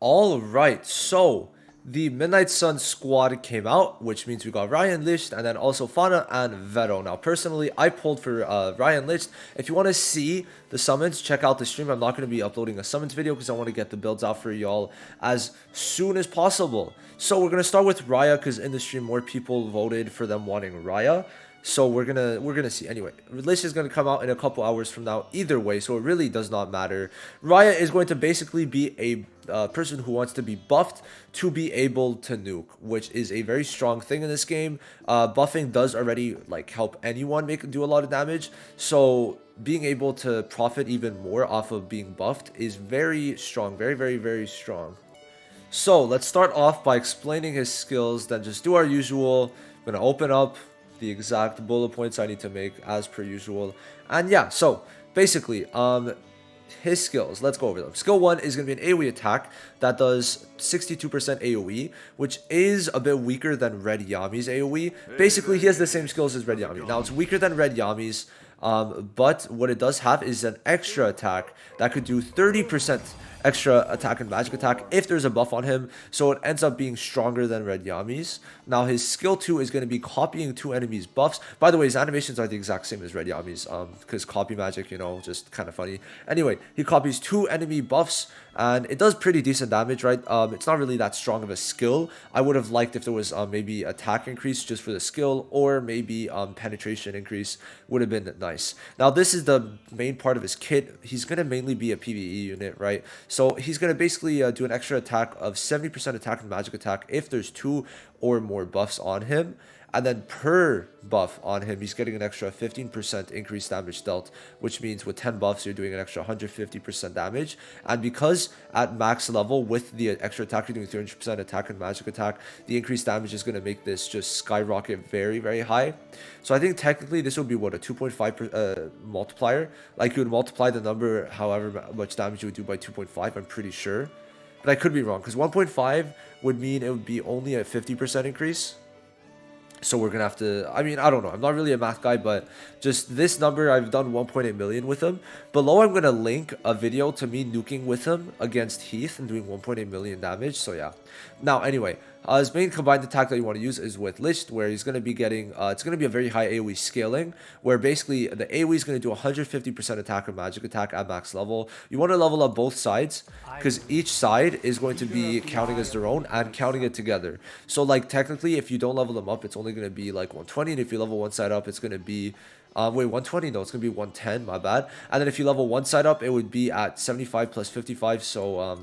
All right, so the Midnight Sun squad came out, which means we got Ryan Licht and then also Fauna and Vero. Now, personally, I pulled for Ryan Licht. If you want to see the summons, check out the stream. I'm not going to be uploading a summons video because I want to get the builds out for y'all as soon as possible. So we're going to start with Rhya because in the stream, more people voted for them wanting Rhya. So we're gonna see. Anyway, Licht is gonna come out in a couple hours from now either way, so it really does not matter. Rhya is going to basically be a person who wants to be buffed to be able to nuke, which is a very strong thing in this game. Buffing does already like help anyone do a lot of damage, so being able to profit even more off of being buffed is very strong, very strong. So let's start off by explaining his skills, then just do our usual. I'm gonna open up the exact bullet points I need to make as per usual. And yeah, so basically, his skills, let's go over them. Skill 1 is going to be an AoE attack that does 62% AoE, which is a bit weaker than Red Yami's AoE. Basically, he has the same skills as Red Yami. Now, it's weaker than Red Yami's, but what it does have is an extra attack that could do 30% extra attack and magic attack if there's a buff on him, so it ends up being stronger than Red Yami's. Now his skill 2 is going to be copying 2 enemies buffs. By the way, his animations are the exact same as Red Yami's, because copy magic, you know, just kind of funny. Anyway, he copies 2 enemy buffs and it does pretty decent damage, right? It's not really that strong of a skill. I would have liked if there was maybe attack increase just for the skill, or maybe penetration increase would have been nice. Now this is the main part of his kit. He's going to mainly be a PvE unit, right? So he's going to basically do an extra attack of 70% attack and magic attack if there's 2 or more buffs on him. And then per buff on him, he's getting an extra 15% increased damage dealt, which means with 10 buffs, you're doing an extra 150% damage. And because at max level, with the extra attack, you're doing 300% attack and magic attack, the increased damage is going to make this just skyrocket very high. So I think technically this would be, what, a 2.5 multiplier? Like, you would multiply the number, however much damage you would do, by 2.5, I'm pretty sure. But I could be wrong, because 1.5 would mean it would be only a 50% increase. So we're gonna have to, I mean, I don't know, I'm not really a math guy, but just this number, I've done 1.8 million with him. Below, I'm gonna link a video to me nuking with him against Heath and doing 1.8 million damage. So yeah. Now anyway, his main combined attack that you want to use is with Licht, where he's going to be getting, it's going to be a very high AoE scaling, where basically the AoE is going to do 150% attack or magic attack at max level. You want to level up both sides, because each side is going to be counting as their own and counting it together. So like technically, if you don't level them up, it's only going to be like 120, and if you level one side up, it's going to be wait, 120? No, it's going to be 110, my bad. And then if you level one side up, it would be at 75 plus 55, so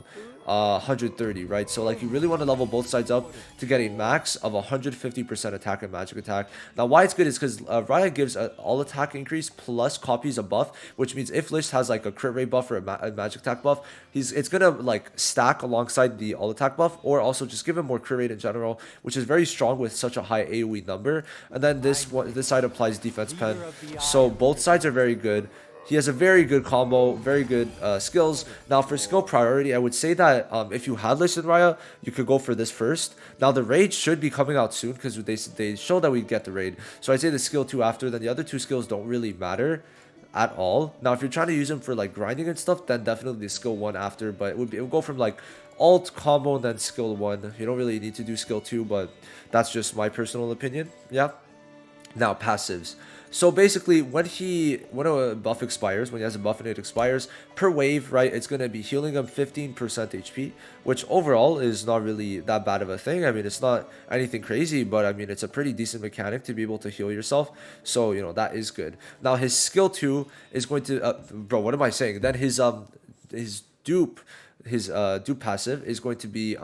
130, right? So like you really want to level both sides up to get a max of 150% attack and magic attack. Now why it's good is because Rhya gives an all attack increase plus copies a buff, which means if Licht has like a crit rate buff or a magic attack buff, it's gonna like stack alongside the all attack buff, or also just give him more crit rate in general, which is very strong with such a high AoE number. And then this side applies defense pen, so both sides are very good. He has a very good combo, very good skills. Now, for skill priority, I would say that if you had Licht and Rhya, you could go for this first. Now, the raid should be coming out soon because they show that we get the raid. So I'd say the skill 2 after, then the other 2 skills don't really matter at all. Now, if you're trying to use them for like grinding and stuff, then definitely the skill 1 after. But it would go from like alt combo and then skill 1. You don't really need to do skill 2, but that's just my personal opinion. Yeah. Now, passives. So basically, when a buff expires, when he has a buff and it expires, per wave, right, it's going to be healing him 15% HP, which overall is not really that bad of a thing. I mean, it's not anything crazy, but I mean, it's a pretty decent mechanic to be able to heal yourself. So, you know, that is good. Now, his skill 2 is going to, bro, what am I saying? Then his dupe, dupe passive is going to be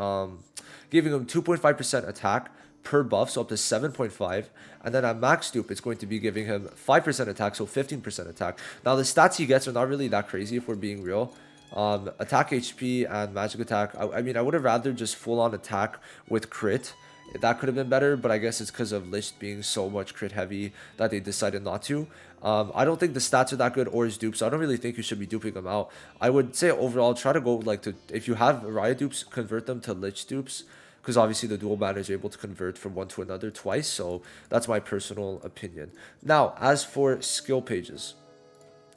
giving him 2.5% attack per buff, so up to 7.5, and then at max dupe, it's going to be giving him 5% attack, so 15% attack. Now, the stats he gets are not really that crazy if we're being real. Attack HP and magic attack, I mean, I would have rather just full-on attack with crit. That could have been better, but I guess it's because of Licht being so much crit heavy that they decided not to. I don't think the stats are that good or his dupes, so I don't really think you should be duping them out. I would say overall, try to go like to, if you have Rhya dupes, convert them to Licht dupes, because obviously the dual mana is able to convert from one to another twice, so that's my personal opinion. Now, as for skill pages,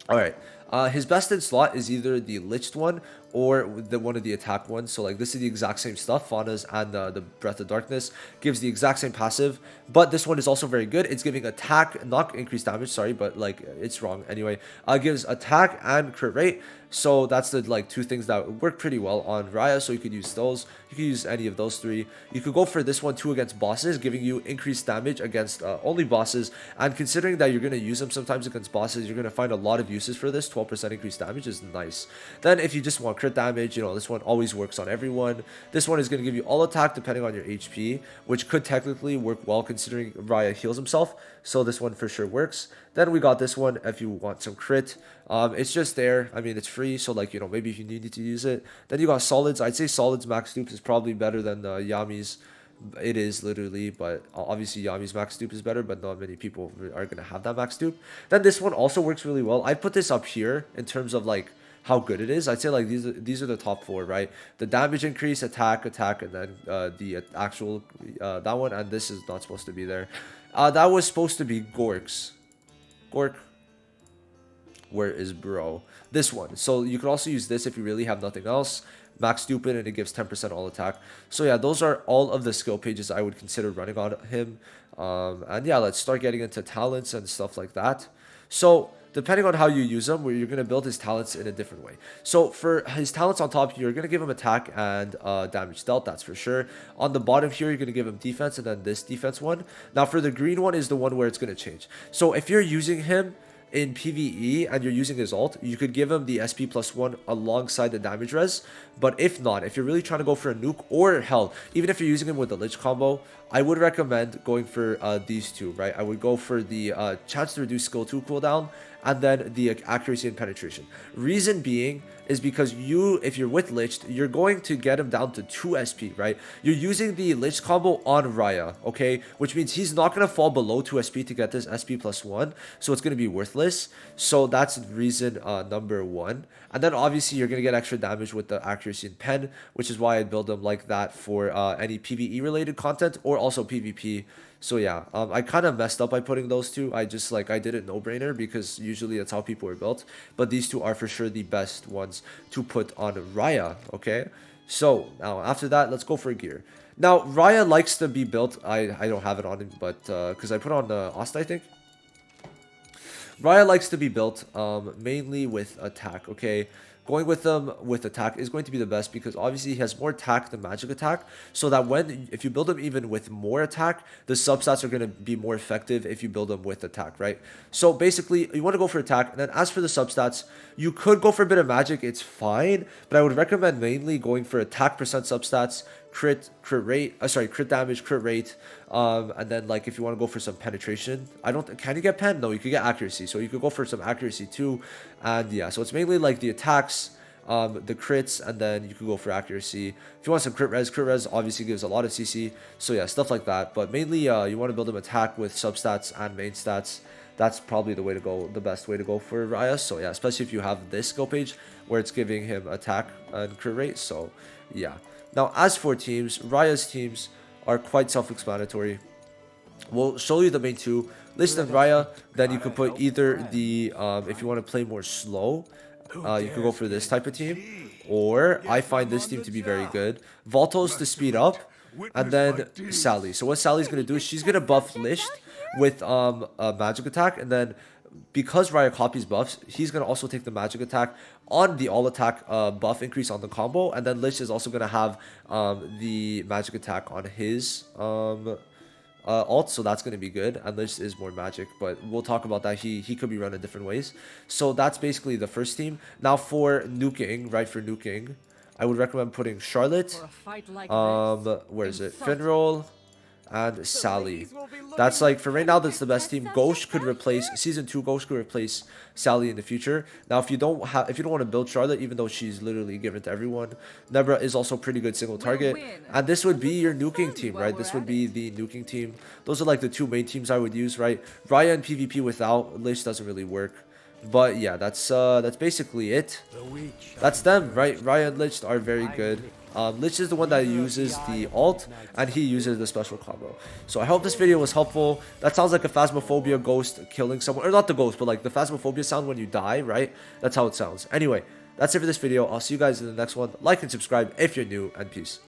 all right, his best in slot is either the Licht one or the one of the attack ones. So like this is the exact same stuff. Fauna's and the Breath of Darkness gives the exact same passive, but this one is also very good. It's giving attack, not increased damage, sorry, but like it's wrong anyway. Gives attack and crit rate. So that's the like two things that work pretty well on Rhya. So you could use those. You could use any of those three. You could go for this one too against bosses, giving you increased damage against only bosses. And considering that you're going to use them sometimes against bosses, you're going to find a lot of uses for this. 12% increased damage is nice. Then if you just want crit damage, you know, this one always works on everyone. This one is going to give you all attack depending on your HP, which could technically work well considering Rhya heals himself. So this one for sure works. Then we got this one if you want some crit. It's just there. I mean, it's free, so like, you know, maybe if you need to use it. Then you got solids. I'd say solids max dupe is probably better than Yami's. It is literally, but obviously Yami's max dupe is better, but not many people are gonna have that max dupe. Then this one also works really well. I'd put this up here in terms of like how good it is. I'd say like these are the top four, right? The damage increase, attack, and then the actual that one, and this is not supposed to be there. That was supposed to be Gork's. Gork, where is bro? This one. So you could also use this if you really have nothing else. Max stupid, and it gives 10% all attack. So yeah, those are all of the skill pages I would consider running on him. And yeah, let's start getting into talents and stuff like that. So depending on how you use them, you're going to build his talents in a different way. So for his talents on top, you're going to give him attack and damage dealt, that's for sure. On the bottom here, you're going to give him defense and then this defense one. Now for the green one is the one where it's going to change. So if you're using him in PvE and you're using his ult, you could give him the SP +1 alongside the damage res. But if not, if you're really trying to go for a nuke, or hell, even if you're using him with the Lich combo, I would recommend going for these two, right? I would go for the chance to reduce skill 2 cooldown and then the accuracy and penetration. Reason being is because if you're with Lich, you're going to get him down to 2 SP, right? You're using the Lich combo on Rhya, okay? Which means he's not going to fall below 2 SP to get this SP +1, so it's going to be worthless. So that's reason number one. And then obviously you're going to get extra damage with the accuracy and pen, which is why I build them like that for any PvE related content or also PvP. So yeah, I kind of messed up by putting those two. I did it no-brainer because usually that's how people are built. But these two are for sure the best ones to put on Rhya, okay? So now after that, let's go for gear. Now, Rhya likes to be built. I don't have it on him, but because I put on Asta, I think. Rhya likes to be built mainly with attack, okay? Going with them with attack is going to be the best because obviously he has more attack than magic attack. So that if you build him even with more attack, the substats are going to be more effective if you build them with attack, right? So basically, you want to go for attack. And then as for the substats, you could go for a bit of magic. It's fine. But I would recommend mainly going for attack percent substats, crit damage, crit rate, and then like if you want to go for some penetration, can you get pen? No, you could get accuracy, so you could go for some accuracy too. And yeah, so it's mainly like the attacks, the crits, and then you could go for accuracy. If you want some crit res obviously gives a lot of CC, so yeah, stuff like that. But mainly you want to build them attack with substats and main stats. That's probably the way to go, the best way to go for Rhya. So yeah, especially if you have this skill page where it's giving him attack and crit rate. So yeah. Now, as for teams, Rhya's teams are quite self-explanatory. We'll show you the main two. List and Rhya, then you could put either the, if you want to play more slow, you could go for this type of team. Or, I find this team to be very good. Voltos to speed up, and then Sally. So what Sally's going to do is she's going to buff Lisht with a magic attack, and then because Rhya copies buffs, he's going to also take the magic attack on the all attack buff increase on the combo, and then Lich is also going to have the magic attack on his ult, so that's going to be good, and Lich is more magic, but we'll talk about that. He could be run in different ways. So that's basically the first team. Now for nuking, right, for nuking, I would recommend putting Charlotte, where is it, Finroll, and Sally. That's like, for right now, that's the best team. Ghost could replace, Season 2 Ghost could replace Sally in the future. Now, if you don't want to build Charlotte, even though she's literally given to everyone, Nebra is also pretty good single target. And this would be your nuking team, right? This would be the nuking team. Those are like the two main teams I would use, right? Rhya and PvP without Lich doesn't really work. But yeah, that's basically it. That's them, right? Rhya and Lich are very good. Lich is the one that uses the ult, and he uses the special combo. So I hope this video was helpful. That sounds like a Phasmophobia ghost killing someone, or not the ghost, but like the Phasmophobia sound when you die, right? That's how it sounds. Anyway, That's it for this video. I'll see you guys in the next one. Like and subscribe if you're new, and peace.